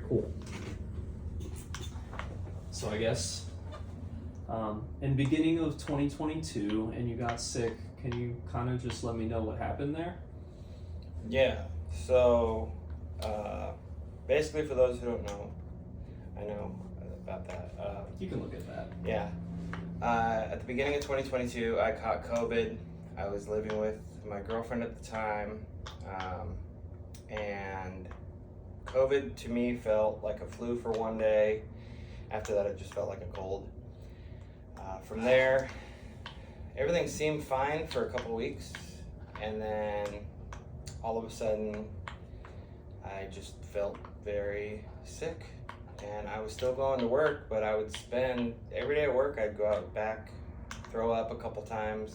Cool. So I guess in beginning of 2022, and you got sick. Can you kind of just let me know what happened there? Yeah. So basically, for those who don't know, I know about that. You can look at that. Yeah. At the beginning of 2022, I caught COVID. I was living with my girlfriend at the time, and COVID to me felt like a flu for one day. After that, it just felt like a cold. From there, everything seemed fine for a couple of weeks, and then all of a sudden, I just felt very sick. And I was still going to work, but I would spend every day at work, I'd go out back, throw up a couple times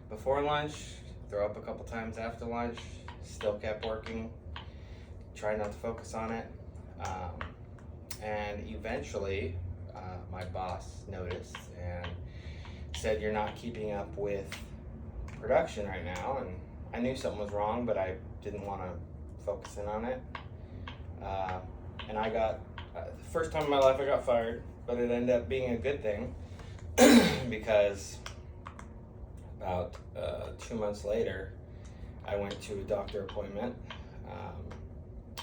before lunch, throw up a couple times after lunch, still kept working, tried not to focus on it. And eventually, my boss noticed and said, "You're not keeping up with production right now." And I knew something was wrong, but I didn't want to focus in on it. And I got, the first time in my life I got fired, but it ended up being a good thing because about 2 months later, I went to a doctor appointment,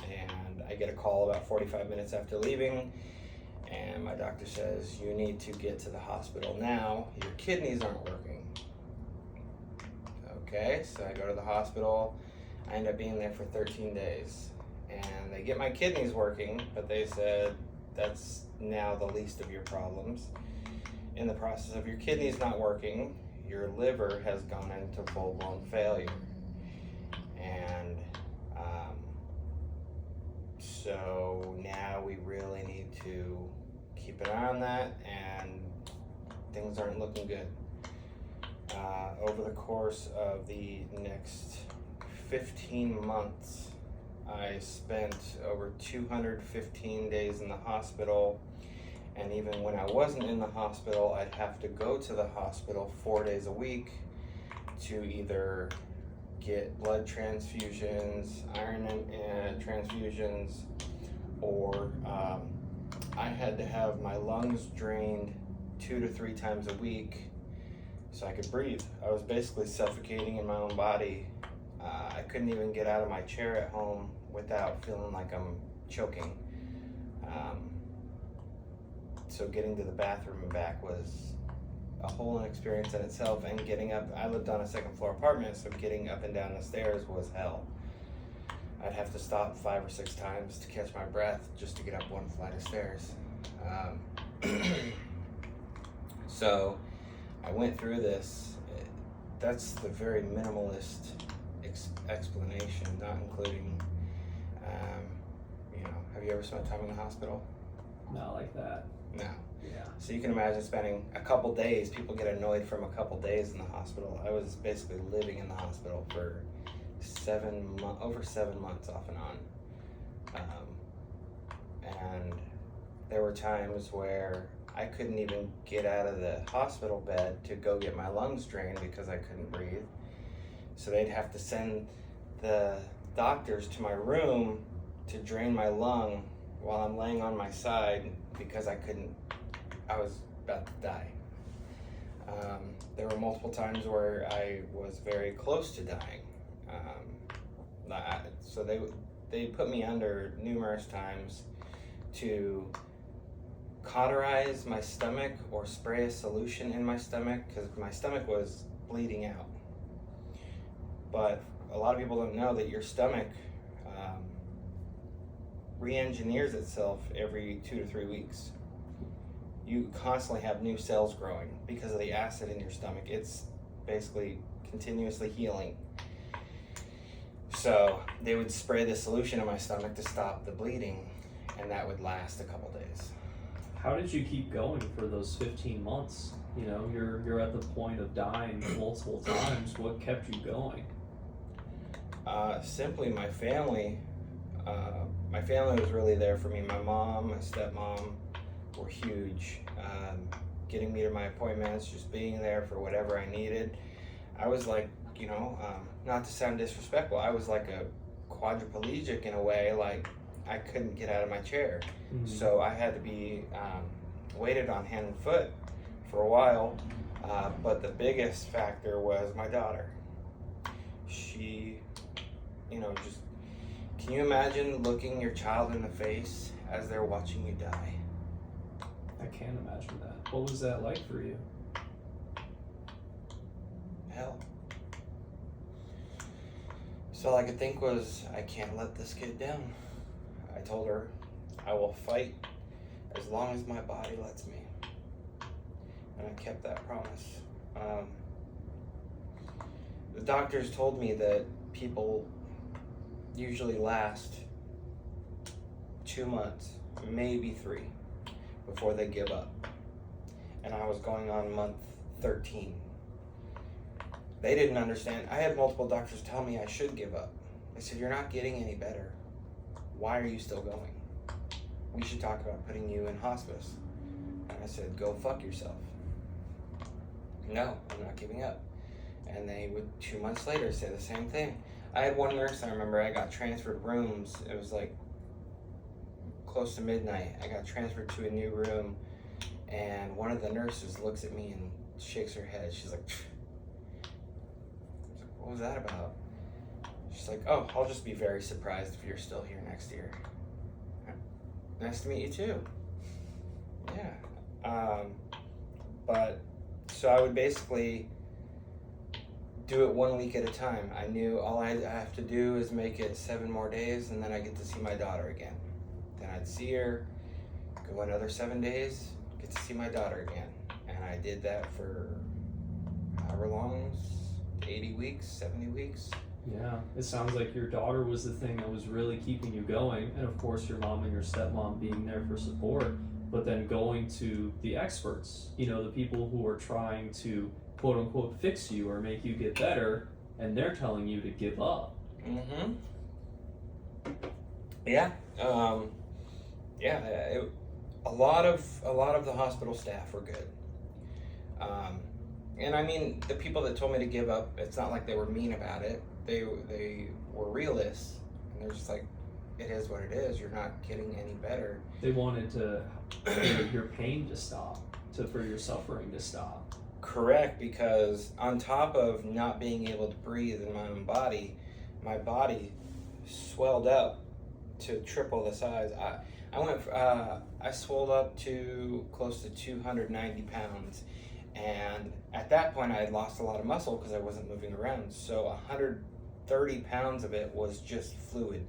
and I get a call about 45 minutes after leaving, and my doctor says, "You need to get to the hospital now. Your kidneys aren't working." Okay, so I go to the hospital. I end up being there for 13 days. And they get my kidneys working, but they said, "That's now the least of your problems. In the process of your kidneys not working, your liver has gone into full-blown failure." And so now we really need to keep an eye on that, and things aren't looking good. Over the course of the next 15 months, I spent over 215 days in the hospital, and even when I wasn't in the hospital, I'd have to go to the hospital 4 days a week to either get blood transfusions, iron transfusions, or I had to have my lungs drained 2 to 3 times a week so I could breathe. I was basically suffocating in my own body. I couldn't even get out of my chair at home without feeling like I'm choking. So getting to the bathroom and back was a whole experience in itself, and getting up, I lived on a second floor apartment, so getting up and down the stairs was hell. I'd have to stop 5 or 6 times to catch my breath just to get up one flight of stairs. So I went through this. That's the very minimalist explanation, not including, have you ever spent time in the hospital? Not like that. No. Yeah. So you can imagine spending a couple days, people get annoyed from a couple days in the hospital. I was basically living in the hospital for over 7 months off and on. And there were times where I couldn't even get out of the hospital bed to go get my lungs drained because I couldn't breathe. So they'd have to send the doctors to my room to drain my lung while I'm laying on my side because I was about to die. There were multiple times where I was very close to dying. So they put me under numerous times to cauterize my stomach or spray a solution in my stomach because my stomach was bleeding out. But a lot of people don't know that your stomach re-engineers itself every 2 to 3 weeks. You constantly have new cells growing because of the acid in your stomach. It's basically continuously healing. So they would spray the solution in my stomach to stop the bleeding, and that would last a couple days. How did you keep going for those 15 months? You know, you're at the point of dying multiple times. What kept you going? Simply my family. My family was really there for me. My mom, my stepmom were huge. Getting me to my appointments, just being there for whatever I needed. I was like, not to sound disrespectful, I was like a quadriplegic in a way. Like, I couldn't get out of my chair. Mhm. So I had to be waited on hand and foot for a while. But the biggest factor was my daughter. She, just, can you imagine looking your child in the face as they're watching you die? I can't imagine that. What was that like for you? Hell. So all I could think was, I can't let this kid down. I told her, I will fight as long as my body lets me. And I kept that promise. The doctors told me that people usually last 2 months, maybe 3, before they give up. And I was going on month 13. They didn't understand. I had multiple doctors tell me I should give up. They said, you're not getting any better. Why are you still going? We should talk about putting you in hospice. And I said, go fuck yourself. No, I'm not giving up. And they would 2 months later say the same thing. I had one nurse, I remember, I got transferred rooms. It was like close to midnight. I got transferred to a new room, and one of the nurses looks at me and shakes her head. She's like, what was that about? She's like, oh, I'll just be very surprised if you're still here next year. Nice to meet you too. Yeah. But so I would basically do it 1 week at a time. I knew all I have to do is make it 7 more days, and then I get to see my daughter again. Then I'd see her, go another 7 days, get to see my daughter again. And I did that for however long, 80 weeks, 70 weeks. Yeah, it sounds like your daughter was the thing that was really keeping you going, and of course your mom and your stepmom being there for support, but then going to the experts, the people who are trying to quote unquote fix you or make you get better, and they're telling you to give up. Mm-hmm. Yeah. A lot of the hospital staff were good. And I mean, the people that told me to give up, it's not like they were mean about it. They were realists, and they're just like, it is what it is. You're not getting any better. They wanted your pain to stop, for your suffering to stop. Correct, because on top of not being able to breathe in my own body, my body swelled up to triple the size. I swelled up to close to 290 pounds. And at that point, I had lost a lot of muscle because I wasn't moving around. So 130 pounds of it was just fluid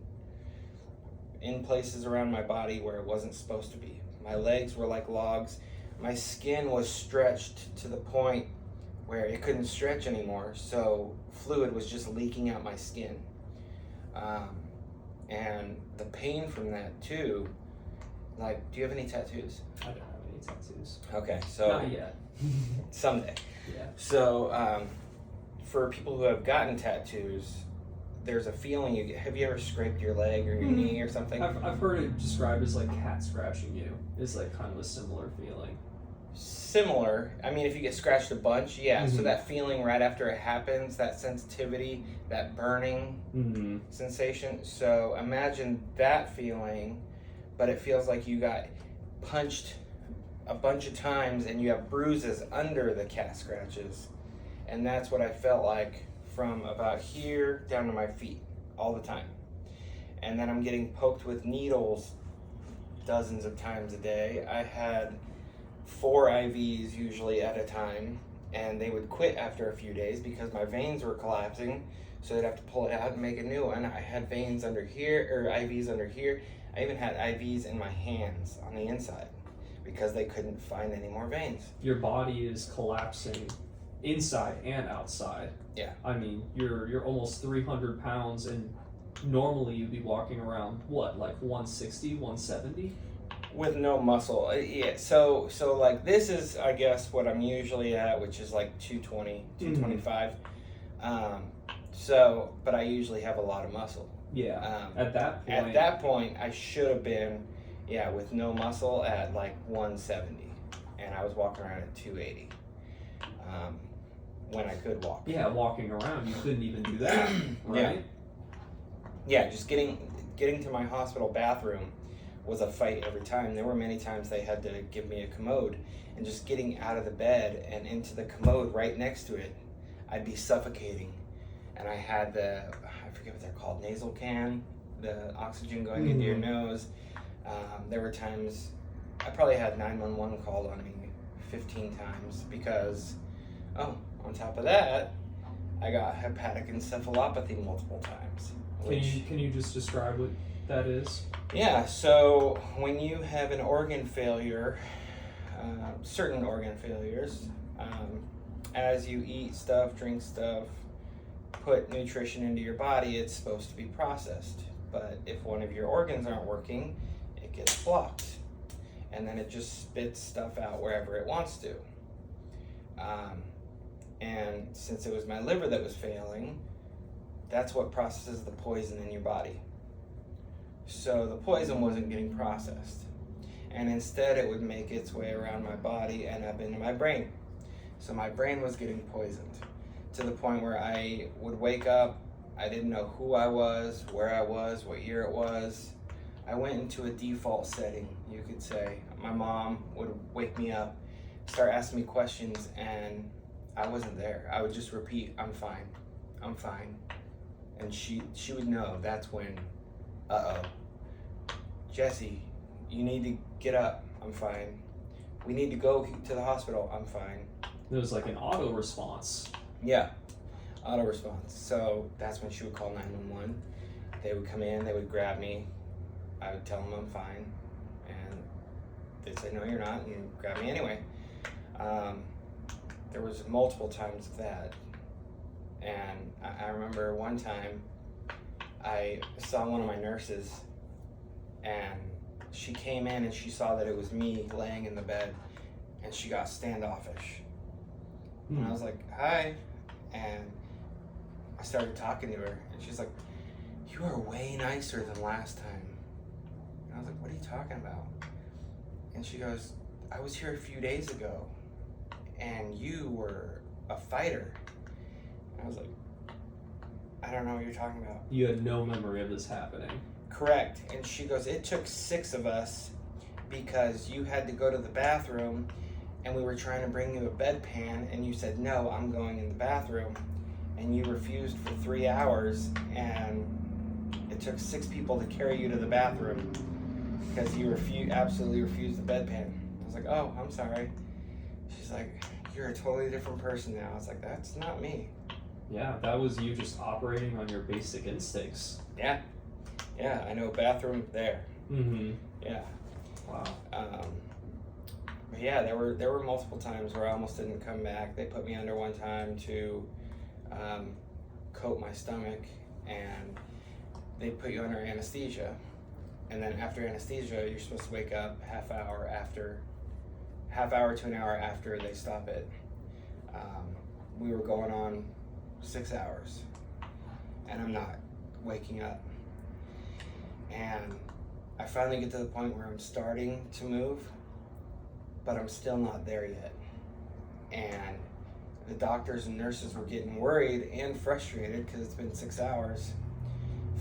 in places around my body where it wasn't supposed to be. My legs were like logs. My skin was stretched to the point where it couldn't stretch anymore. So fluid was just leaking out my skin. And the pain from that too, like, do you have any tattoos? I don't have any tattoos. Okay, so. Not yet. Someday. Yeah. So, for people who have gotten tattoos, there's a feeling you get. Have you ever scraped your leg or your knee or something? I've heard it described as like cat scratching you. It's like kind of a similar feeling. Similar. I mean, if you get scratched a bunch, yeah. Mm-hmm. So that feeling right after it happens, that sensitivity, that burning sensation. So imagine that feeling, but it feels like you got punched a bunch of times and you have bruises under the cat scratches. And that's what I felt like from about here down to my feet all the time. And then I'm getting poked with needles dozens of times a day. I had 4 IVs usually at a time, and they would quit after a few days because my veins were collapsing, so they'd have to pull it out and make a new one. I had veins under here, or IVs under here. I even had IVs in my hands on the inside because they couldn't find any more veins. Your body is collapsing inside and outside. Yeah. I mean, you're almost 300 pounds, and normally you'd be walking around, what, like 160, 170? With no muscle. Yeah, so like this is, I guess, what I'm usually at, which is like 220, 225. So, but I usually have a lot of muscle. Yeah, at that point, I should have been, with no muscle at like 170. And I was walking around at 280 when I could walk. Yeah, walking around, you couldn't even do that, right? Yeah, just getting getting to my hospital bathroom was a fight every time. There were many times they had to give me a commode, and just getting out of the bed and into the commode right next to it, I'd be suffocating. And I had I forget what they're called, nasal can, the oxygen going into your nose. There were times I probably had 911 called on me 15 times because, on top of that, I got hepatic encephalopathy multiple times. Can you just describe what that is? Yeah, so when you have an organ failure, certain organ failures, as you eat stuff, drink stuff, put nutrition into your body, it's supposed to be processed. But if one of your organs aren't working, it gets blocked. And then it just spits stuff out wherever it wants to. And since it was my liver that was failing, that's what processes the poison in your body. So the poison wasn't getting processed. And instead it would make its way around my body and up into my brain. So my brain was getting poisoned to the point where I would wake up, I didn't know who I was, where I was, what year it was. I went into a default setting, you could say. My mom would wake me up, start asking me questions, and I wasn't there. I would just repeat, I'm fine, I'm fine. And she would know that's when, Jesse, you need to get up, I'm fine. We need to go to the hospital, I'm fine. It was like an auto response. Yeah, auto response. So that's when she would call 911. They would come in, they would grab me. I would tell them I'm fine. And they'd say, no, you're not, and grab me anyway. There was multiple times of that. And I remember one time I saw one of my nurses, and she came in and she saw that it was me laying in the bed, and she got standoffish. And I was like, hi. And I started talking to her, and she's like, you are way nicer than last time. And I was like, what are you talking about? And she goes, I was here a few days ago, and you were a fighter. And I was like, I don't know what you're talking about. You had no memory of this happening. Correct. And she goes, it took 6 of us because you had to go to the bathroom, and we were trying to bring you a bedpan, and you said, no, I'm going in the bathroom. And you refused for 3 hours, and it took 6 people to carry you to the bathroom because you absolutely refused the bedpan. I was like, oh, I'm sorry. She's like, you're a totally different person now. I was like, that's not me. Yeah, that was you just operating on your basic instincts. Yeah. Yeah, I know bathroom there. Mm-hmm. Yeah. Wow. But yeah, there were multiple times where I almost didn't come back. They put me under one time to coat my stomach, and they put you under anesthesia. And then after anesthesia, you're supposed to wake up half hour to an hour after they stop it. We were going on 6 hours, and I'm not waking up. And I finally get to the point where I'm starting to move, but I'm still not there yet. And the doctors and nurses were getting worried and frustrated because it's been 6 hours.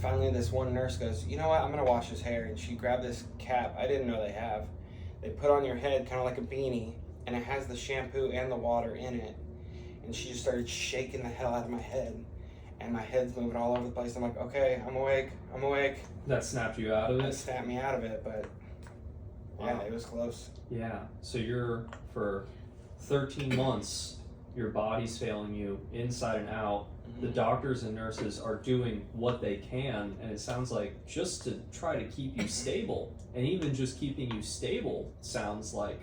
Finally, this one nurse goes, you know what, I'm gonna wash his hair. And she grabbed this cap, I didn't know they have. They put on your head kind of like a beanie, and it has the shampoo and the water in it. And she just started shaking the hell out of my head. And my head's moving all over the place. I'm like, okay, I'm awake. That snapped you out of That it? snapped me out of it, but yeah, Wow. it was close. Yeah. So you're, for 13 months, your body's failing you inside and out. The doctors and nurses are doing what they can, and it sounds like just to try to keep you stable. And even just keeping you stable sounds like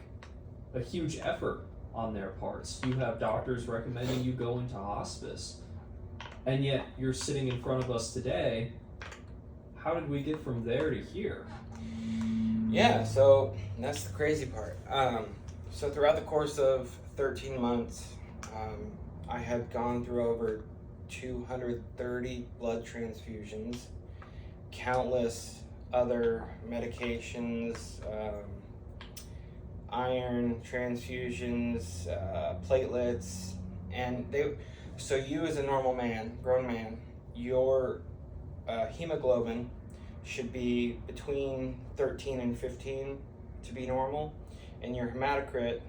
a huge effort on their parts. You have doctors recommending you go into hospice, and yet you're sitting in front of us today. How did we get from there to here? Yeah, so that's the crazy part. So throughout the course of 13 months, I had gone through over 230 blood transfusions, countless other medications, iron transfusions, platelets, and so you as a normal man, grown man, your hemoglobin should be between 13 and 15 to be normal, and your hematocrit,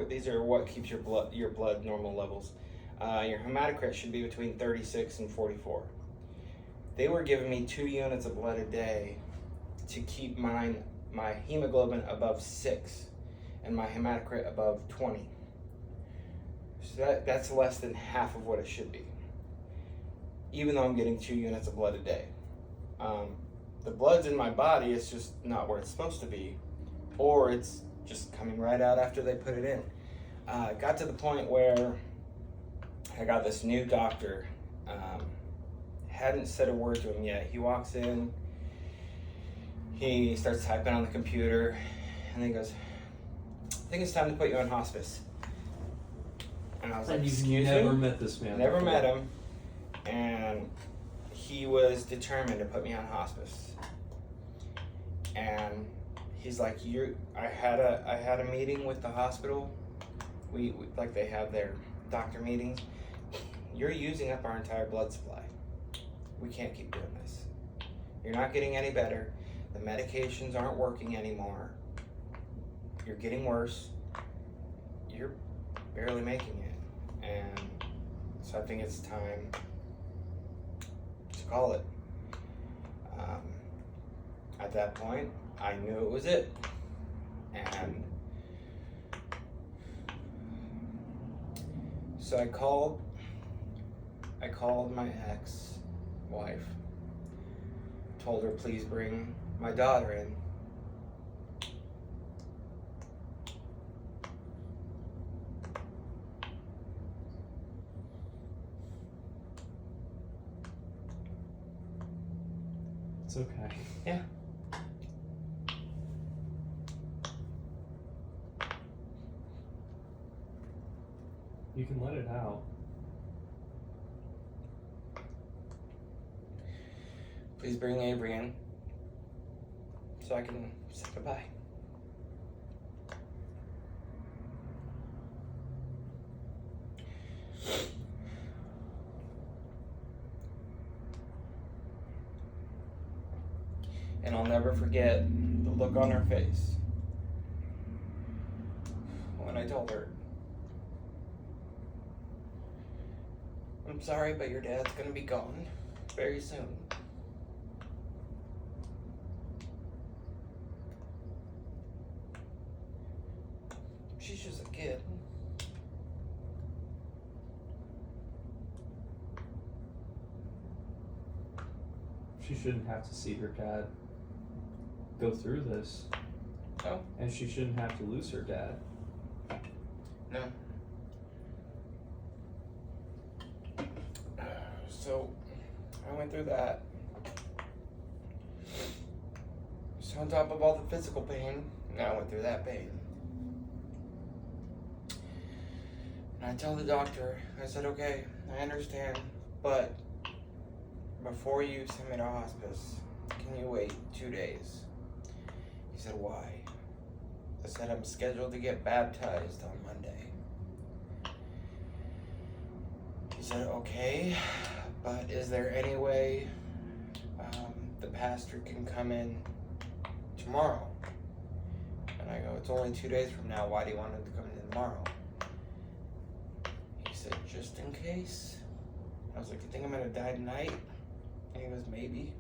these are what keeps your blood normal levels. Your hematocrit should be between 36 and 44. They were giving me 2 units of blood a day to keep my hemoglobin above 6 and my hematocrit above 20. So that's less than half of what it should be, even though I'm getting 2 units of blood a day. The blood's in my body, it's just not where it's supposed to be, or it's just coming right out after they put it in. Got to the point where I got this new doctor. Hadn't said a word to him yet. He walks in, he starts typing on the computer, and then he goes, I think it's time to put you on hospice. And I was like, excuse me? Never met this man. Never met him. And he was determined to put me on hospice. And he's like, I had a meeting with the hospital. We like they have their doctor meetings. You're using up our entire blood supply. We can't keep doing this. You're not getting any better. The medications aren't working anymore. You're getting worse. You're barely making it. And so I think it's time to call it. At that point, I knew it was it. And so I called my ex-wife, told her please bring my daughter in. It's okay. Yeah. You can let it out. Please bring Avery in so I can say goodbye. And I'll never forget the look on her face when I told her, I'm sorry, but your dad's gonna be gone very soon. She's just a kid. She shouldn't have to see her dad go through this. Oh. And she shouldn't have to lose her dad. No. So, I went through that. So on top of all the physical pain, now I went through that pain. And I tell the doctor, I said, okay, I understand, but before you send me to hospice, can you wait 2 days? He said, why? I said, I'm scheduled to get baptized on Monday. He said, okay, but is there any way the pastor can come in tomorrow? And I go, it's only 2 days from now. Why do you want him to come in tomorrow? He said, just in case. I was like, you think I'm gonna die tonight? And he goes, maybe.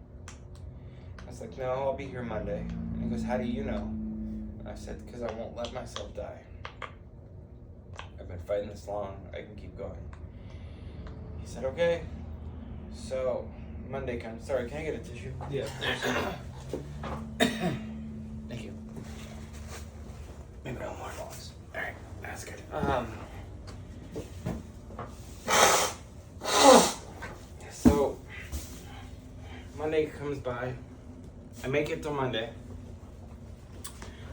I was like, no, I'll be here Monday. And he goes, how do you know? And I said, because I won't let myself die. I've been fighting this long, I can keep going. He said, okay. So, Monday comes. Sorry, can I get a tissue? Yeah. Thank you. Maybe no more. Alright, that's good. So, Monday comes by. I make it till Monday.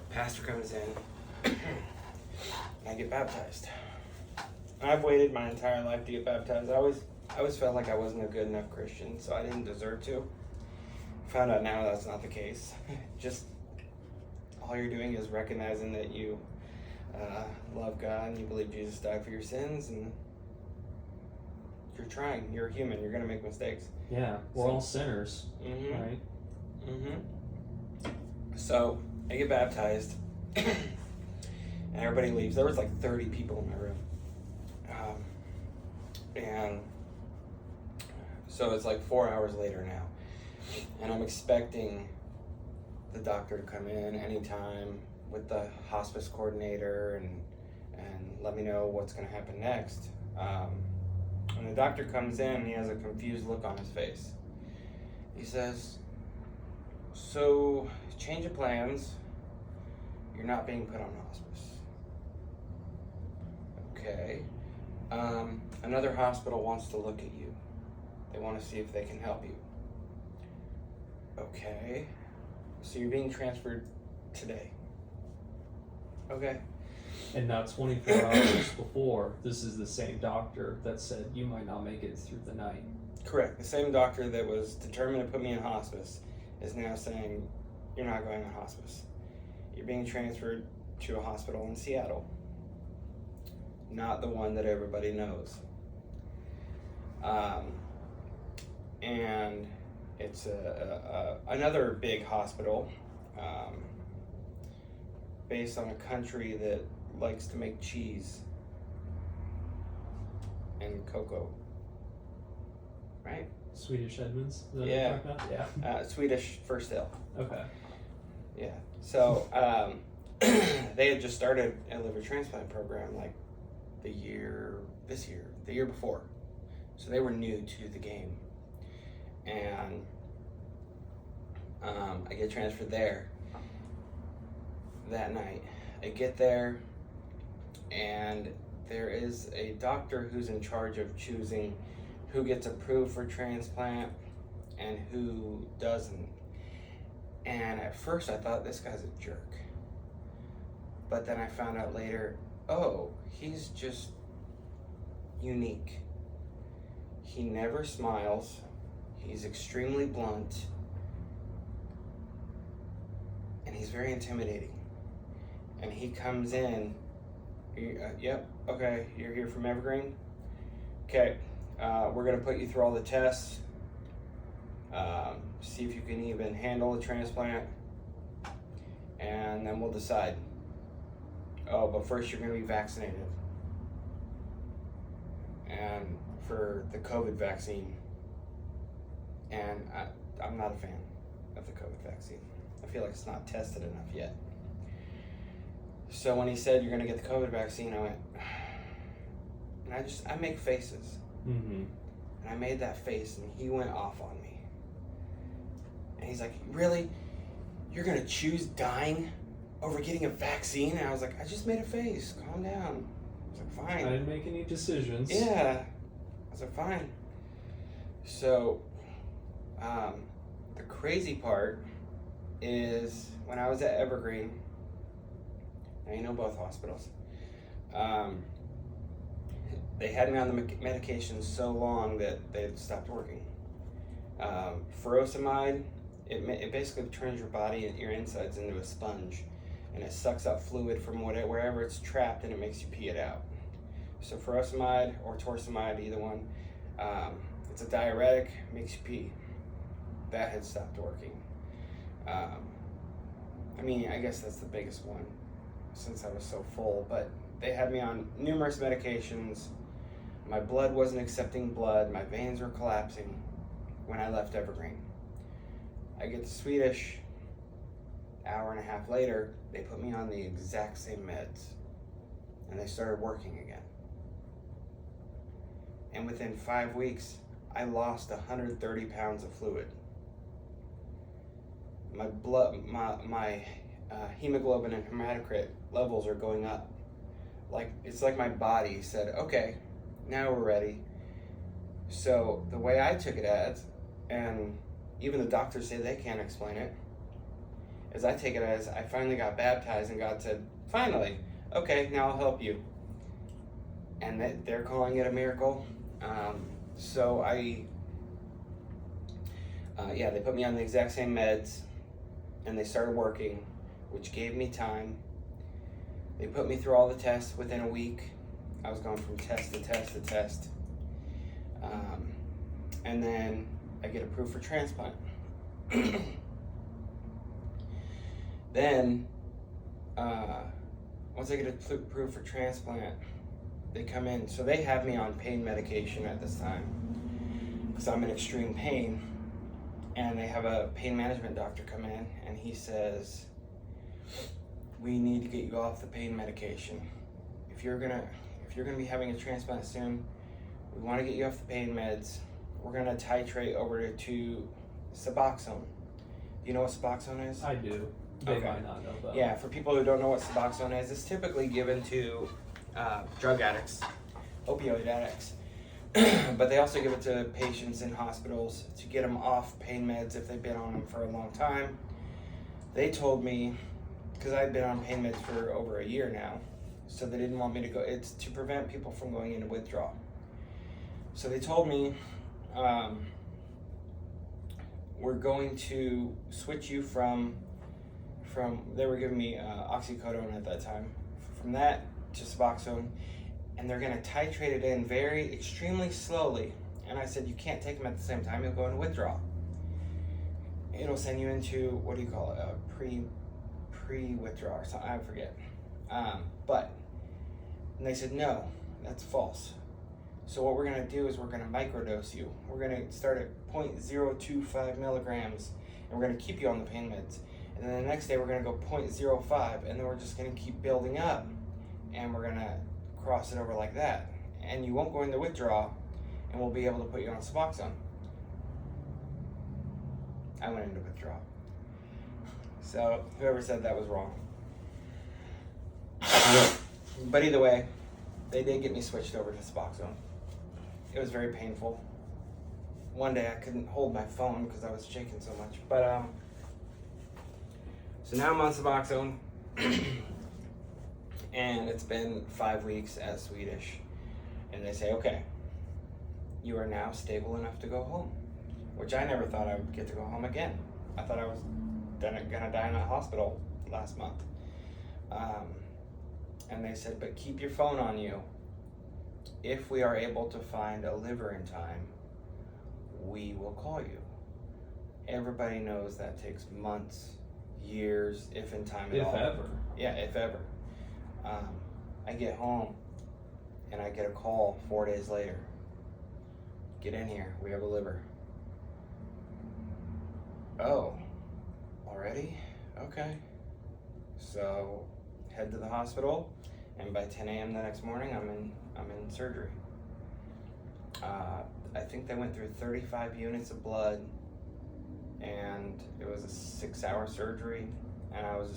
Pastor comes in. And I get baptized. I've waited my entire life to get baptized. I always felt like I wasn't a good enough Christian, so I didn't deserve to. Found out now that's not the case. Just all you're doing is recognizing that you love God and you believe Jesus died for your sins, and you're trying. You're human. You're gonna make mistakes. Yeah, we're all sinners, Mm-hmm. right? So I get baptized, and everybody leaves. There was like 30 people in my room. And so it's like 4 hours later now. And I'm expecting the doctor to come in anytime with the hospice coordinator and let me know what's going to happen next. When the doctor comes in, he has a confused look on his face. He says, "So, change of plans. You're not being put on hospice." Okay. Another hospital wants to look at you. They want to see if they can help you. Okay. So you're being transferred today. Okay. And now 24 hours before, this is the same doctor that said you might not make it through the night. Correct. The same doctor that was determined to put me in hospice is now saying you're not going on hospice. You're being transferred to a hospital in Seattle. Not the one that everybody knows. And it's another big hospital based on a country that likes to make cheese and cocoa. Right? Swedish Edmonds? Is that what Yeah. you're talking about? Yeah. Swedish First Hill. Okay. Yeah. So they had just started a liver transplant program like the year before. So they were new to the game. And I get transferred there that night. I get there, and there is a doctor who's in charge of choosing who gets approved for transplant and who doesn't. And at first I thought, this guy's a jerk. But then I found out later, oh, he's just unique. He never smiles. He's extremely blunt. And he's very intimidating. And he comes in, yep, okay, you're here from Evergreen? Okay, we're gonna put you through all the tests, see if you can even handle a transplant, and then we'll decide. Oh, but first you're gonna be vaccinated. And for the COVID vaccine. And I'm not a fan of the COVID vaccine. I feel like it's not tested enough yet. So when he said you're gonna get the COVID vaccine, I went, and I make faces. Mm-hmm. And I made that face, and he went off on me. And he's like, really? You're gonna choose dying over getting a vaccine? And I was like, I just made a face, calm down. I was like, fine. I didn't make any decisions. Yeah. I was like, fine. So, the crazy part is when I was at Evergreen, now you know both hospitals, they had me on the medication so long that they stopped working. Furosemide, it basically turns your body and your insides into a sponge, and it sucks out fluid from wherever it's trapped, and it makes you pee it out. So furosemide or torsemide, either one, it's a diuretic, makes you pee. That had stopped working. I guess that's the biggest one since I was so full, but they had me on numerous medications. My blood wasn't accepting blood. My veins were collapsing when I left Evergreen. I get to Swedish, hour and a half later, they put me on the exact same meds, and they started working again. And within 5 weeks, I lost 130 pounds of fluid. My blood, my hemoglobin and hematocrit levels are going up. It's like my body said, okay, now we're ready. So the way I took it as, and even the doctors say they can't explain it, is I take it as I finally got baptized and God said, finally, okay, now I'll help you. And they're calling it a miracle. So they put me on the exact same meds, and they started working, which gave me time. They put me through all the tests within a week. I was going from test to test to test. And then I get approved for transplant. Then, once I get approved for transplant, they come in. So they have me on pain medication at this time because I'm in extreme pain. And they have a pain management doctor come in, and he says, we need to get you off the pain medication. If you're gonna be having a transplant soon, we want to get you off the pain meds. We're gonna titrate over to Suboxone. Do you know what Suboxone is? I do. They Okay. might not know that. Yeah, for people who don't know what Suboxone is, it's typically given to drug addicts, opioid addicts. But they also give it to patients in hospitals to get them off pain meds if they've been on them for a long time. They told me, because I've been on pain meds for over a year now, so they didn't want me to go. It's to prevent people from going into withdrawal. So they told me, we're going to switch you from they were giving me oxycodone at that time, from that to Suboxone, and they're going to titrate it in very extremely slowly. And I said, you can't take them at the same time, you'll go into withdrawal. It'll send you into, what do you call it, a pre-withdrawal or something, I forget. And they said, no, that's false. So what we're going to do is we're going to microdose you. We're going to start at 0.025 milligrams, and we're going to keep you on the pain meds. And then the next day we're going to go 0.05, and then we're just going to keep building up, and we're going to cross it over like that. And you won't go into withdrawal, and we'll be able to put you on Suboxone. I went into withdrawal. So whoever said that was wrong. But either way, they did get me switched over to Suboxone. It was very painful. One day I couldn't hold my phone because I was shaking so much. But so now I'm on Suboxone, and it's been 5 weeks at Swedish, and they say, okay, you are now stable enough to go home, which I never thought I would get to go home again. I thought I was gonna die in that hospital last month. And they said, but keep your phone on you. If we are able to find a liver in time, we will call you. Everybody knows that takes months, years, if in time at all. If ever. Yeah, if ever. I get home and I get a call 4 days later. Get in here, we have a liver. Oh, already? Okay. So head to the hospital, and by 10 a.m. the next morning, I'm in surgery. I think they went through 35 units of blood, and it was a 6-hour surgery, and I was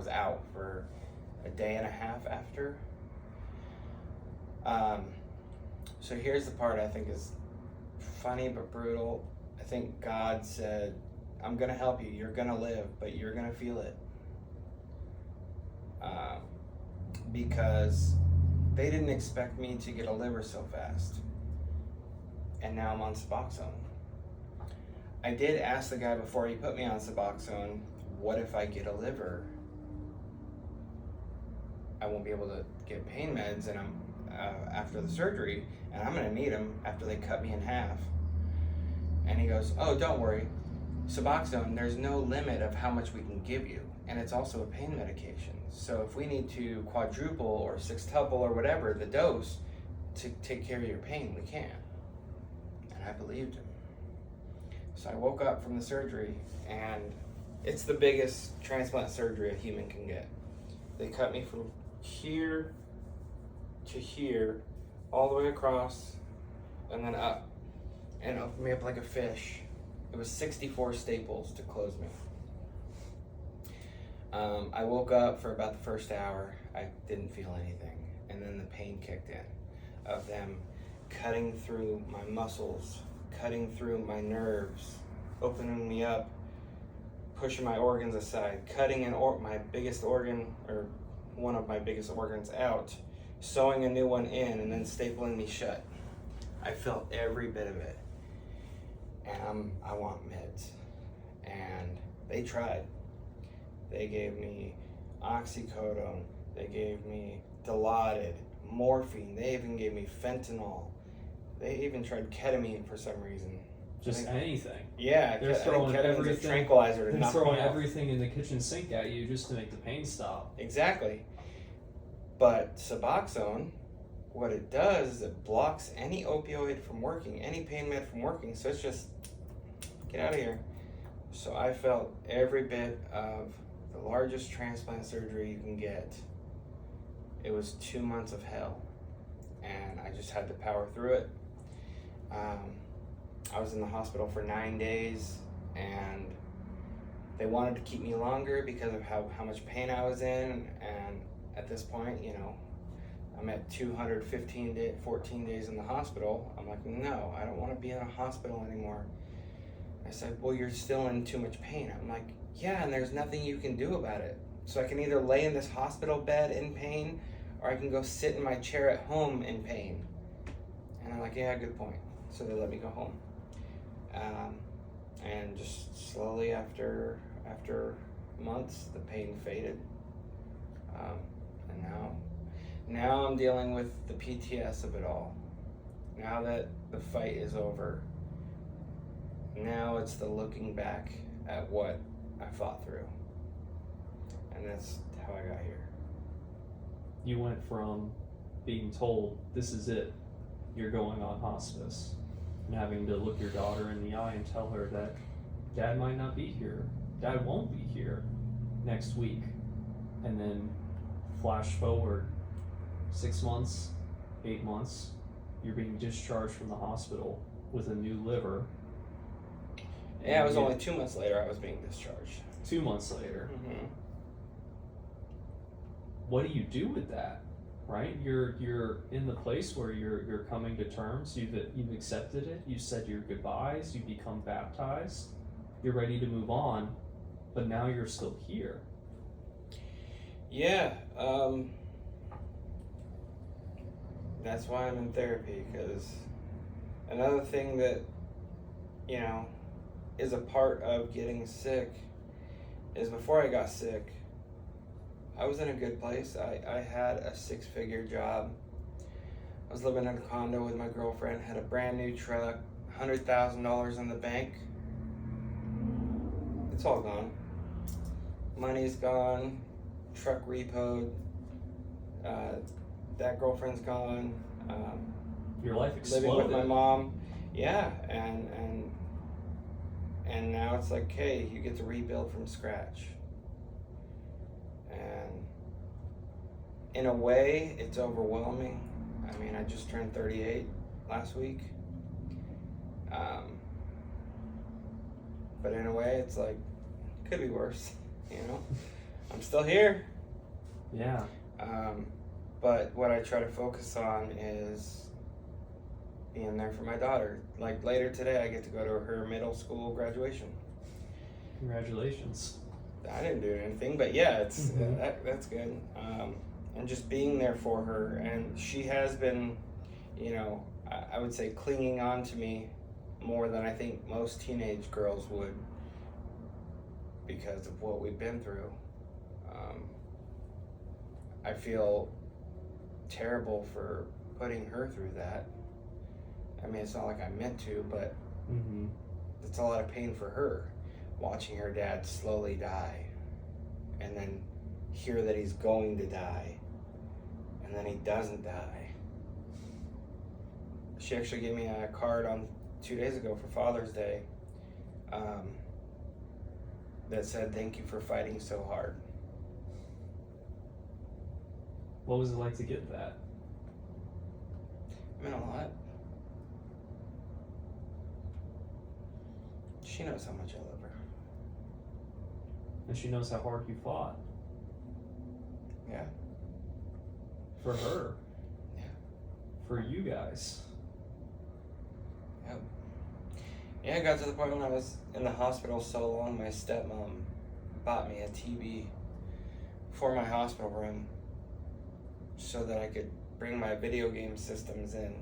out for a day and a half after. So here's the part I think is funny but brutal. I think God said, I'm gonna help you, you're gonna live, but you're gonna feel it. Because they didn't expect me to get a liver so fast. And now I'm on Suboxone. I did ask the guy before he put me on Suboxone, what if I get a liver? I won't be able to get pain meds and I'm after the surgery, and I'm gonna need them after they cut me in half. And he goes, oh, don't worry. Suboxone, there's no limit of how much we can give you, and it's also a pain medication. So if we need to quadruple or sextuple or whatever the dose to take care of your pain, we can. And I believed him. So I woke up from the surgery, and it's the biggest transplant surgery a human can get. They cut me from here to here, all the way across, and then up, and opened me up like a fish. It was 64 staples to close me. I woke up for about the first hour. I didn't feel anything. And then the pain kicked in of them cutting through my muscles, cutting through my nerves, opening me up, pushing my organs aside, cutting my biggest organ, or one of my biggest organs out, sewing a new one in, and then stapling me shut. I felt every bit of it. And I want meds. And they tried. They gave me oxycodone. They gave me Dilaudid, morphine. They even gave me fentanyl. They even tried ketamine for some reason. just anything. Yeah, They're I think throwing ketamine's a everything. tranquilizer to They're knock throwing me out. everything in the kitchen sink at you just to make the pain stop. Exactly. But Suboxone, what it does is it blocks any opioid from working, any pain med from working. So it's just, get out of here. So I felt every bit of the largest transplant surgery you can get. It was 2 months of hell, and I just had to power through it. I was in the hospital for 9 days, and they wanted to keep me longer because of how much pain I was in. And at this point, I'm at 14 days in the hospital. I'm like, no, I don't want to be in a hospital anymore. I said, well, you're still in too much pain. I'm like, yeah, and there's nothing you can do about it. So I can either lay in this hospital bed in pain, or I can go sit in my chair at home in pain. And I'm like, yeah, good point. So they let me go home. And just slowly after months, the pain faded. And now I'm dealing with the PTS of it all. Now that the fight is over, now it's the looking back at what I fought through. And that's how I got here. You went from being told, this is it, you're going on hospice, and having to look your daughter in the eye and tell her that Dad might not be here, Dad won't be here next week. And then flash forward 6 months, 8 months, you're being discharged from the hospital with a new liver. Yeah, it was only 2 months later I was being discharged. 2 months later. Mm-hmm. What do you do with that? Right? You're in the place where you're coming to terms. You've accepted it. You said your goodbyes. You become baptized. You're ready to move on, but now you're still here. Yeah. That's why I'm in therapy, because another thing that is a part of getting sick is before I got sick, I was in a good place. I had a 6-figure job. I was living in a condo with my girlfriend, had a brand new truck, $100,000 in the bank. It's all gone. Money's gone, truck repoed, that girlfriend's gone. Your life exploded. Living with my mom. Yeah, and now it's like, hey, you get to rebuild from scratch. And in a way, it's overwhelming. I mean, I just turned 38 last week. But in a way, it's like, could be worse, I'm still here. Yeah. But what I try to focus on is being there for my daughter. Like later today, I get to go to her middle school graduation. Congratulations. I didn't do anything, but yeah, it's that's good. And just being there for her, and she has been, I would say clinging on to me more than I think most teenage girls would, because of what we've been through. I feel terrible for putting her through that. I mean, it's not like I meant to, but it's a lot of pain for her, watching her dad slowly die, and then hear that he's going to die, and then he doesn't die. She actually gave me a card on 2 days ago for Father's Day that said, "Thank you for fighting so hard." What was it like to get that? It meant a lot. She knows how much I love her. And she knows how hard you fought. Yeah. For her. Yeah. For you guys. Yep. Yeah, it got to the point when I was in the hospital so long, my stepmom bought me a TV for my hospital room so that I could bring my video game systems in.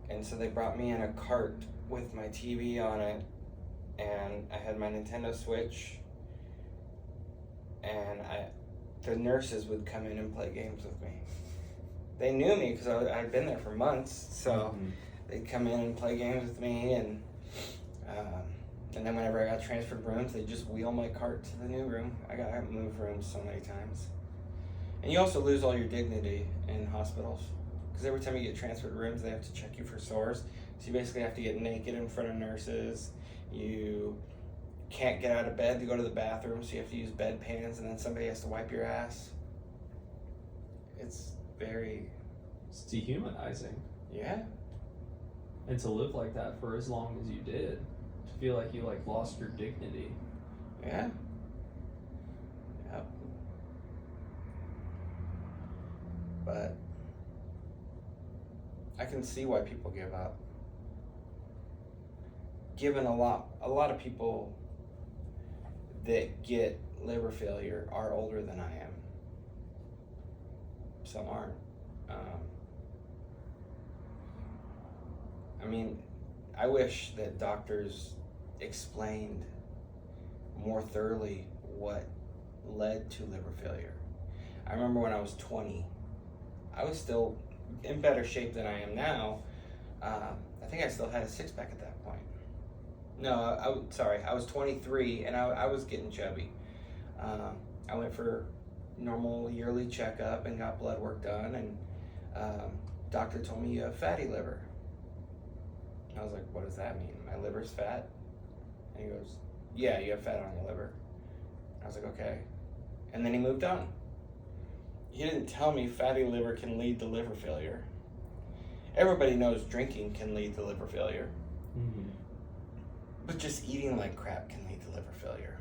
And so they brought me in a cart with my TV on it, and I had my Nintendo Switch, and the nurses would come in and play games with me. They knew me because I'd been there for months, so they'd come in and play games with me, and And then whenever I got transferred rooms, they just wheel my cart to the new room. I got moved rooms so many times. And you also lose all your dignity in hospitals. Because every time you get transferred rooms, they have to check you for sores. So you basically have to get naked in front of nurses. You can't get out of bed to go to the bathroom, so you have to use bedpans, and then somebody has to wipe your ass. It's dehumanizing. Yeah. And to live like that for as long as you did, to feel like you like lost your dignity. Yeah. Yep. But I can see why people give up. Given a lot of people that get liver failure are older than I am. Some aren't. I mean, I wish that doctors explained more thoroughly what led to liver failure. I remember when I was 20, I was still in better shape than I am now. I think I still had a six-pack at that point. No, I was 23 and I was getting chubby. I went for normal yearly checkup and got blood work done, and doctor told me you have fatty liver. I was like, what does that mean? My liver's fat? And he goes, yeah, you have fat on your liver. I was like, okay. And then he moved on. He didn't tell me fatty liver can lead to liver failure. Everybody knows drinking can lead to liver failure. Mm-hmm. But just eating like crap can lead to liver failure.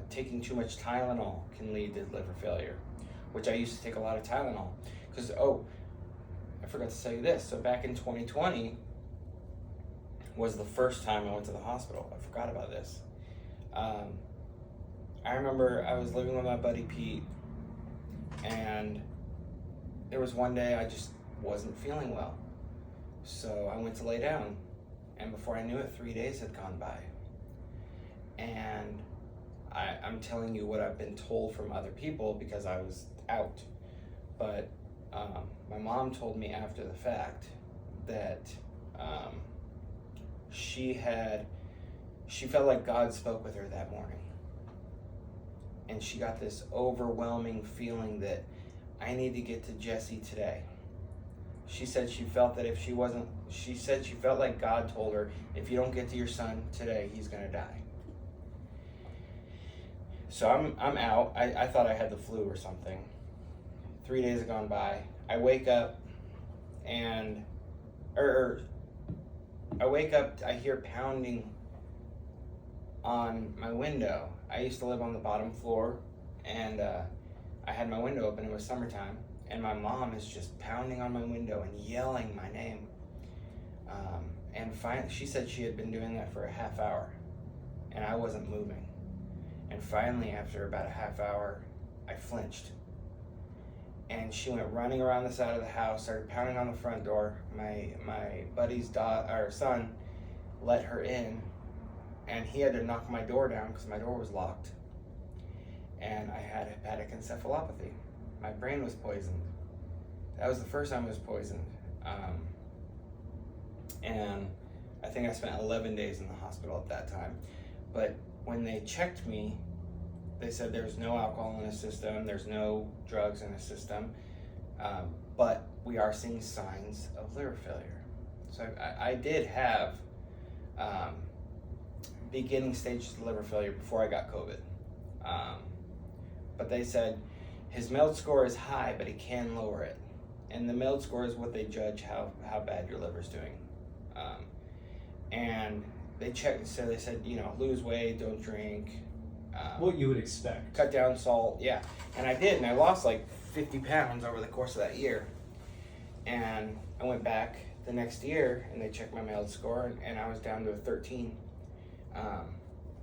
Taking too much Tylenol can lead to liver failure, which I used to take a lot of Tylenol. Because, I forgot to tell you this. So back in 2020 was the first time I went to the hospital. I forgot about this. I remember I was living with my buddy Pete, and there was one day I just wasn't feeling well. So I went to lay down, and before I knew it, 3 days had gone by. And I'm telling you what I've been told from other people because I was out. But my mom told me after the fact that she felt like God spoke with her that morning. And she got this overwhelming feeling that I need to get to Jesse today. She said she felt that she felt like God told her, if you don't get to your son today, he's gonna die. So I'm out. I thought I had the flu or something. 3 days have gone by. I wake up and, I hear pounding on my window. I used to live on the bottom floor, and I had my window open. It was summertime, and my mom is just pounding on my window and yelling my name. And finally, she said she had been doing that for a half hour, and I wasn't moving. And finally, after about a half hour, I flinched. And she went running around the side of the house, started pounding on the front door. My buddy's son let her in, and he had to knock my door down because my door was locked. And I had hepatic encephalopathy. My brain was poisoned. That was the first time I was poisoned. And I think I spent 11 days in the hospital at that time. But when they checked me, they said there's no alcohol in the system, there's no drugs in the system, but we are seeing signs of liver failure. So I did have beginning stages of liver failure before I got COVID. But they said his MELD score is high, but he can lower it. And the MELD score is what they judge how bad your liver's doing. And they checked, so they said, lose weight, don't drink. What you would expect. Cut down salt, yeah. And I did, and I lost like 50 pounds over the course of that year. And I went back the next year, and they checked my MELD score, and I was down to a 13,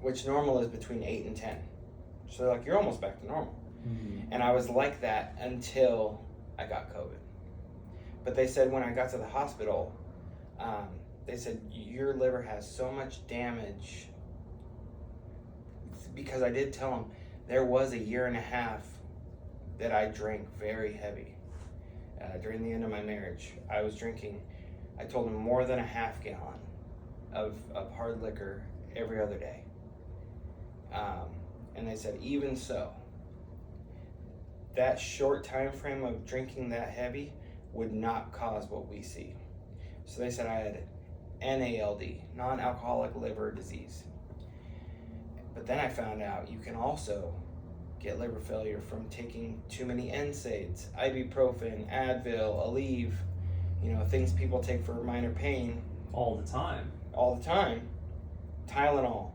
which normal is between 8 and 10. So they're like, you're almost back to normal. Mm-hmm. And I was like that until I got COVID. But they said when I got to the hospital, they said, your liver has so much damage, because I did tell them there was a year and a half that I drank very heavy. During the end of my marriage, I was drinking, I told them, more than a half gallon of hard liquor every other day. And they said, even so, that short time frame of drinking that heavy would not cause what we see. So they said I had NALD, non-alcoholic liver disease. But then I found out you can also get liver failure from taking too many NSAIDs, ibuprofen, Advil, Aleve, things people take for minor pain. All the time. Tylenol.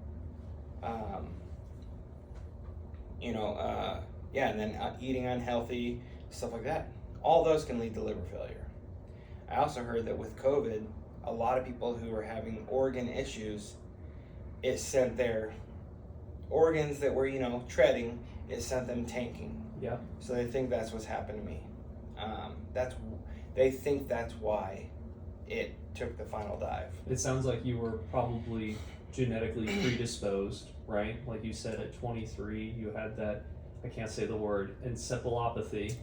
And then eating unhealthy, stuff like that. All those can lead to liver failure. I also heard that with COVID, a lot of people who were having organ issues, it sent their organs that were, treading, it sent them tanking. Yeah. So they think that's what's happened to me. They think that's why it took the final dive. It sounds like you were probably genetically predisposed, right? Like you said, at 23, you had that, I can't say the word, encephalopathy,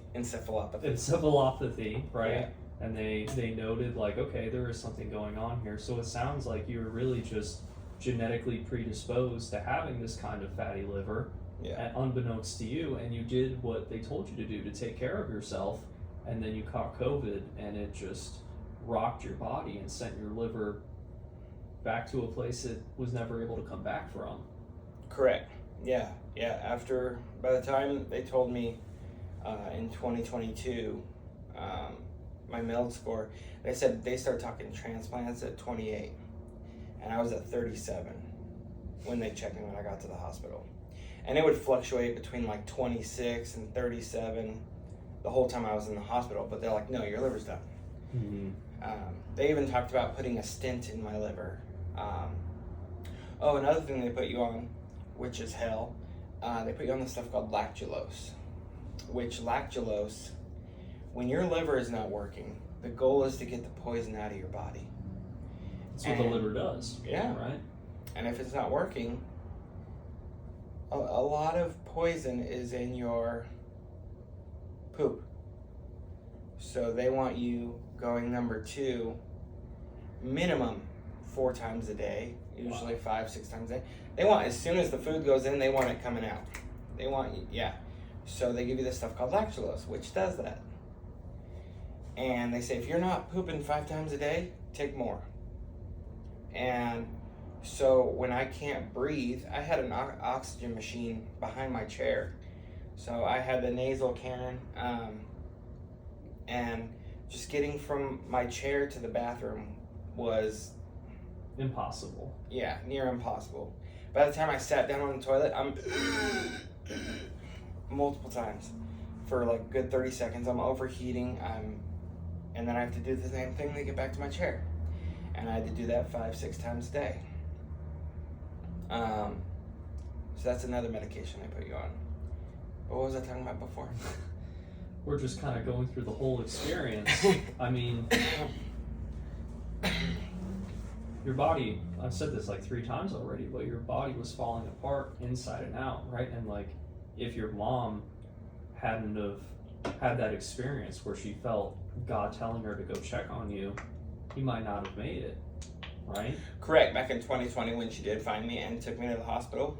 right? Yeah. And they noted like, okay, there is something going on here. So it sounds like you were really just genetically predisposed to having this kind of fatty liver, Yeah. unbeknownst to you, and you did what they told you to do to take care of yourself, and then you caught COVID, and it just rocked your body and sent your liver back to a place it was never able to come back from. Correct. Yeah. By the time they told me in 2022, my MELD score, they said they started talking transplants at 28, and I was at 37 when they checked me when I got to the hospital. And it would fluctuate between like 26 and 37 the whole time I was in the hospital, but they're like, no, your liver's done. Mm-hmm. They even talked about putting a stent in my liver. Another thing they put you on, which is hell, they put you on this stuff called lactulose, when your liver is not working, the goal is to get the poison out of your body. That's what the liver does. Yeah. Right? And if it's not working, a lot of poison is in your poop. So they want you going number 2, minimum 4 times a day, usually 5-6 times a day. They want, as soon as the food goes in, they want it coming out. They want you, yeah. So they give you this stuff called lactulose, which does that. And they say, if you're not pooping 5 times a day, take more. And so when I can't breathe, I had an oxygen machine behind my chair. So I had the nasal cannon, and just getting from my chair to the bathroom was impossible. Yeah, near impossible. By the time I sat down on the toilet, I'm multiple times for like a good 30 seconds. I'm overheating. And then I have to do the same thing to get back to my chair. And I had to do that 5-6 times a day. So that's another medication they put you on. But what was I talking about before? We're just kind of going through the whole experience. I mean, your body, I've said this like 3 times already, but your body was falling apart inside and out, right? And like, if your mom hadn't have had that experience where she felt God telling her to go check on you, you might not have made it, right? Correct. Back in 2020 when she did find me and took me to the hospital,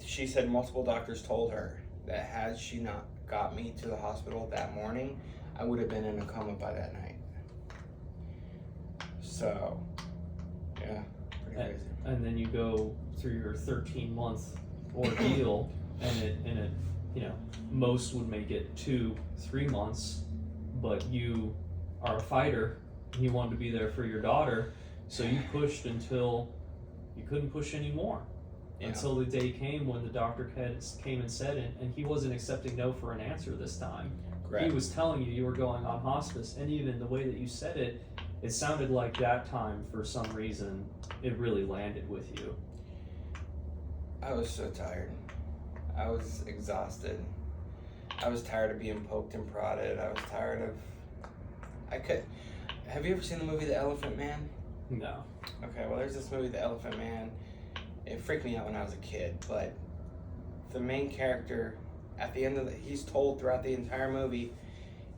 she said multiple doctors told her that had she not got me to the hospital that morning, I would have been in a coma by that night. So, yeah, pretty crazy. And then you go through your 13-month ordeal, and it, most would make it 2-3 months, but you are a fighter, and you wanted to be there for your daughter, so you pushed until you couldn't push anymore. Yeah. Until the day came when the doctor came and said it, and he wasn't accepting no for an answer this time. Correct. He was telling you were going on hospice, and even the way that you said it, it sounded like that time, for some reason, it really landed with you. I was so tired. I was exhausted. I was tired of being poked and prodded. I was tired of... Have you ever seen the movie The Elephant Man? No. Okay, well, there's this movie, The Elephant Man. It freaked me out when I was a kid, but the main character, at the end of he's told throughout the entire movie,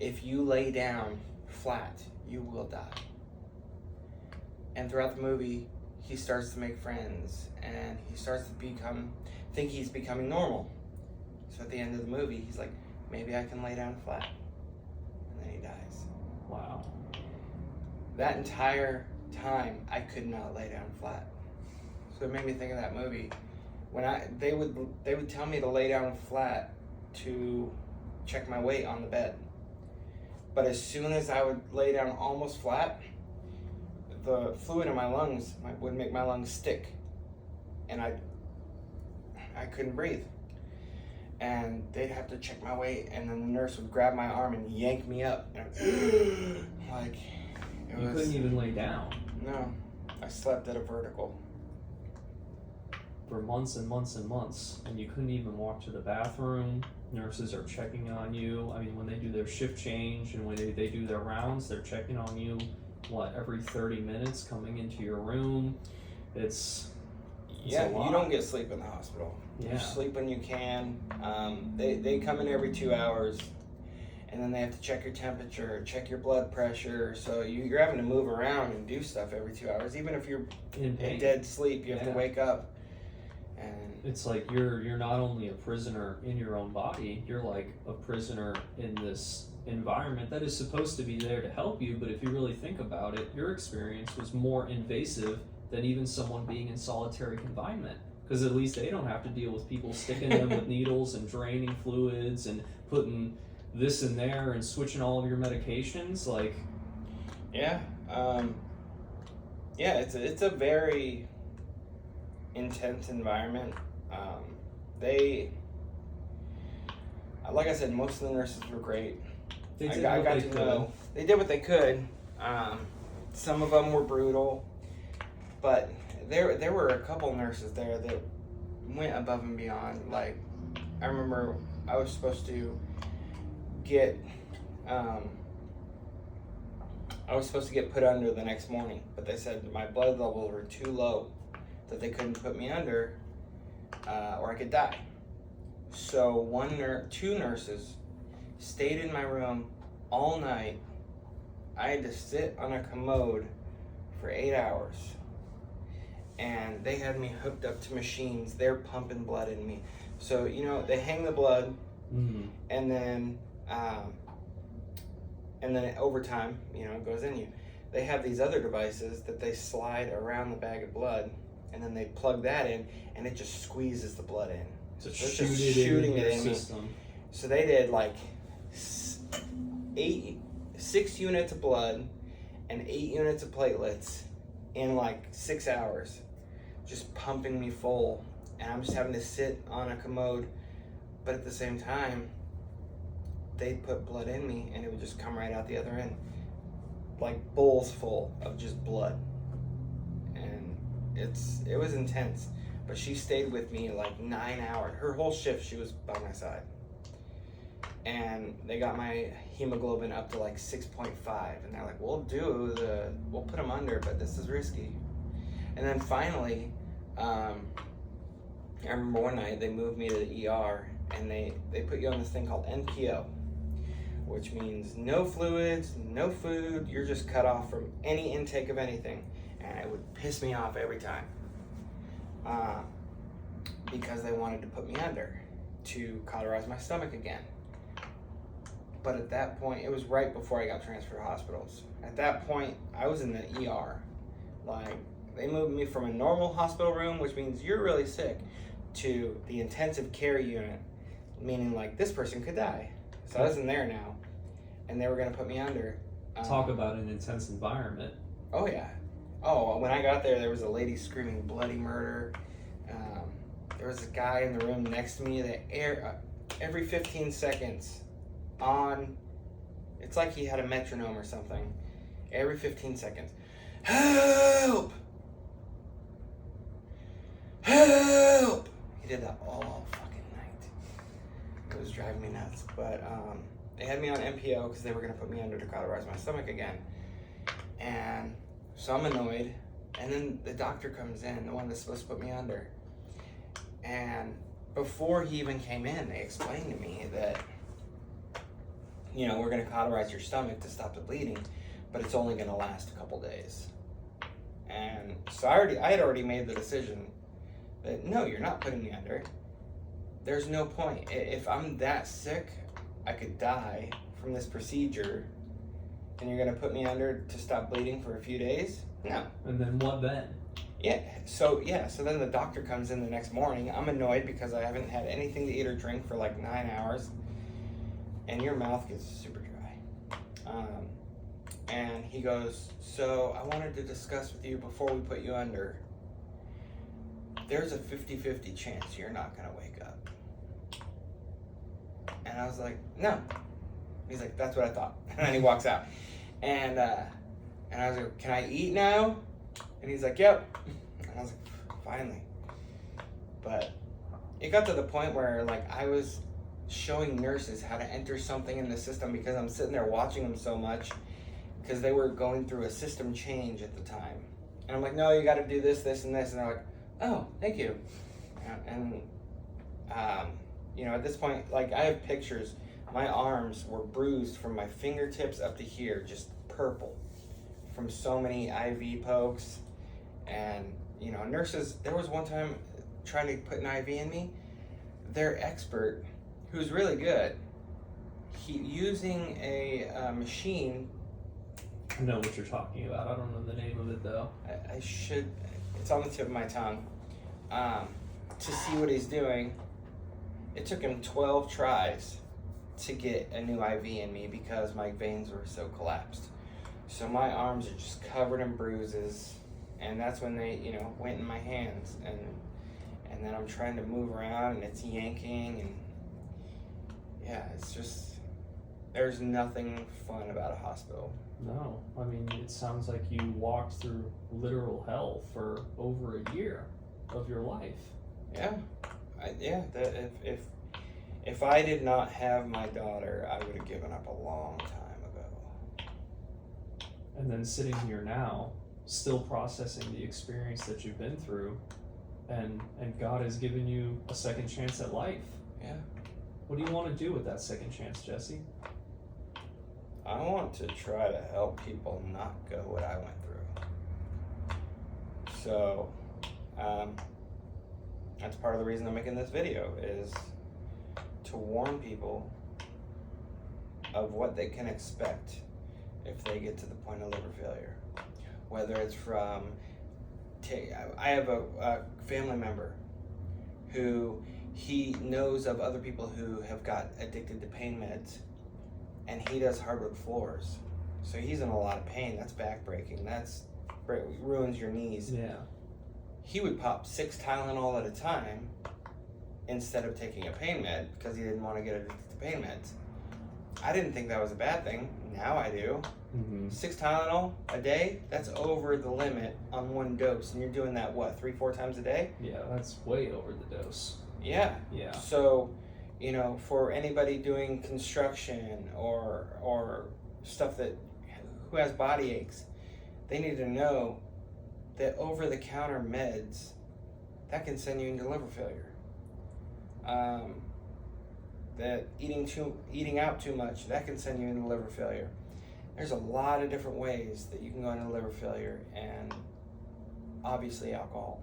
if you lay down flat, you will die. And throughout the movie, he starts to make friends, and he starts to think he's becoming normal. So at the end of the movie, he's like, maybe I can lay down flat. And then he dies. Wow. That entire time, I could not lay down flat. So it made me think of that movie. When they would tell me to lay down flat to check my weight on the bed. But as soon as I would lay down almost flat, the fluid in my lungs would make my lungs stick, and I couldn't breathe. And they'd have to check my weight, and then the nurse would grab my arm and yank me up. And like, You couldn't even lay down. No, I slept at a vertical. For months and months and months, and you couldn't even walk to the bathroom. Nurses are checking on you. I mean, when they do their shift change and when they do their rounds, they're checking on you, every 30 minutes, coming into your room. It's Yeah, a lot. you don't get sleep in the hospital. Yeah. You sleep when you can. They come in every 2 hours, and then they have to check your temperature, check your blood pressure. So you're having to move around and do stuff every 2 hours. Even if you're in pain. in dead sleep, you have to Yeah. wake up. And It's like you're not only a prisoner in your own body, you're like a prisoner in this environment that is supposed to be there to help you, but if you really think about it, your experience was more invasive than even someone being in solitary confinement, because at least they don't have to deal with people sticking them with needles and draining fluids and putting this in there and switching all of your medications. Like, yeah, it's a very intense environment. Like I said, most of the nurses were great. they I did got what they to could. know. They did what they could. Some of them were brutal, but there were a couple nurses there that went above and beyond. Like, I remember I was supposed to get put under the next morning, but they said my blood levels were too low that they couldn't put me under, or I could die. So two nurses stayed in my room all night. I had to sit on a commode for 8 hours, and they had me hooked up to machines. They're pumping blood in me. So, they hang the blood, and then over time, it goes in you. They have these other devices that they slide around the bag of blood, and then they plug that in, and it just squeezes the blood in. So it's just shooting it in me. So they did like 6 units of blood and 8 units of platelets in like 6 hours, just pumping me full, and I'm just having to sit on a commode. But at the same time, they'd put blood in me, and it would just come right out the other end, like bowls full of just blood. And it was intense. But she stayed with me like 9 hours. Her whole shift, she was by my side. And they got my hemoglobin up to like 6.5, and they're like, we'll put them under, but this is risky. And then finally, I remember one night they moved me to the ER, and they put you on this thing called NPO, which means no fluids, no food. You're just cut off from any intake of anything. And it would piss me off every time, because they wanted to put me under to cauterize my stomach again. But at that point, it was right before I got transferred to hospitals. At that point, I was in the ER. Like, they moved me from a normal hospital room, which means you're really sick, to the intensive care unit, meaning like this person could die. So I was in there now, and they were gonna put me under. Talk about an intense environment. Oh yeah. Oh, when I got there was a lady screaming bloody murder. There was a guy in the room next to me that every 15 seconds it's like he had a metronome or something. Every 15 seconds, help! Help! He did that all fucking night. It was driving me nuts. But they had me on NPO because they were going to put me under to cauterize my stomach again. And so I'm annoyed. And then the doctor comes in, the one that's supposed to put me under. And before he even came in, they explained to me that, we're going to cauterize your stomach to stop the bleeding, but it's only going to last a couple days. And so I had already made the decision that no, you're not putting me under. There's no point. If I'm that sick, I could die from this procedure, and you're gonna put me under to stop bleeding for a few days? No. And then what then? So then the doctor comes in the next morning. I'm annoyed because I haven't had anything to eat or drink for like 9 hours, and your mouth gets super dry. And he goes, so I wanted to discuss with you before we put you under. There's a 50-50 chance you're not gonna wake up. And I was like, no. He's like, that's what I thought. And then he walks out. And I was like, can I eat now? And he's like, yep. And I was like, finally. But it got to the point where like I was showing nurses how to enter something in the system because I'm sitting there watching them so much because they were going through a system change at the time. And I'm like, no, you got to do this, this, and this. And they're like, oh, thank you. And at this point, like I have pictures. My arms were bruised from my fingertips up to here, just purple from so many IV pokes. And, nurses, there was one time trying to put an IV in me, their expert, who's really good, using a machine. I know what you're talking about. I don't know the name of it though. I should, it's on the tip of my tongue, to see what he's doing. It took him 12 tries to get a new IV in me because my veins were so collapsed. So my arms are just covered in bruises, and that's when they, went in my hands, and then I'm trying to move around, and it's yanking, and yeah, it's just, there's nothing fun about a hospital. No, I mean, it sounds like you walked through literal hell for over a year of your life. Yeah, if I did not have my daughter, I would have given up a long time ago. And then sitting here now, still processing the experience that you've been through, and God has given you a second chance at life. Yeah. What do you want to do with that second chance, Jesse? I want to try to help people not go what I went through. So, that's part of the reason I'm making this video, is to warn people of what they can expect if they get to the point of liver failure. Whether it's from, I have a family member who he knows of other people who have got addicted to pain meds, and he does hardwood floors. So he's in a lot of pain. That's backbreaking. That's ruins your knees. Yeah. He would pop 6 Tylenol at a time instead of taking a pain med because he didn't want to get addicted to pain meds. I didn't think that was a bad thing. Now I do. 6 Tylenol a day, that's over the limit on one dose. And you're doing that, 3-4 times a day? Yeah, that's way over the dose. Yeah. Yeah. So, for anybody doing construction or stuff who has body aches, they need to know that over-the-counter meds, that can send you into liver failure. That eating out too much, that can send you into liver failure. There's a lot of different ways that you can go into liver failure, and obviously alcohol.